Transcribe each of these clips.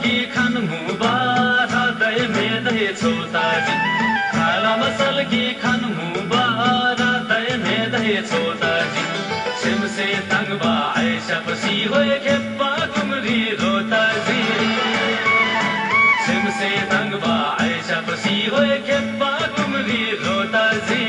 की खान मुबारा दय में दय छोताजी खाला मसल की खान मुबारा दय में दय छोताजी सिम से तंगबा ऐसा पसी होए खेपा कुमरी रोताजी सिम से तंगबा ऐसा पसी होए खेपा कुमरी रोताजी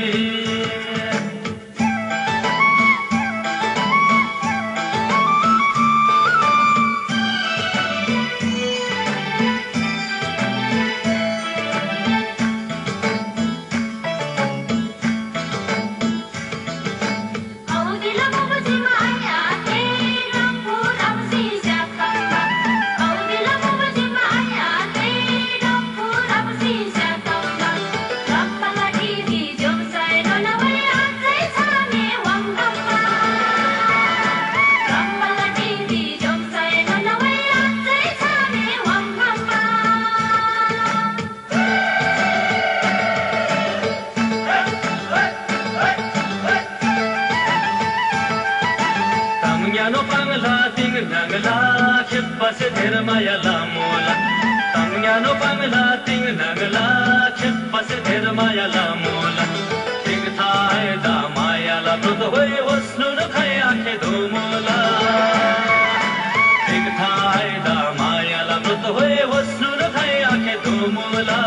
se termaya la mola tamya no pangla ting nagla kheppa se termaya la mola ting thai da maya la prut hoy hosnu no khai akhe do mola ting thai da maya la prut hoy hosnu no khai akhe do mola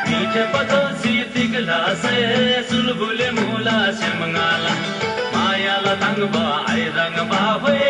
मीठे पदों C तिगला से सुलबुले मूला से मंगाला माया ला तंग बा I रंग बा होए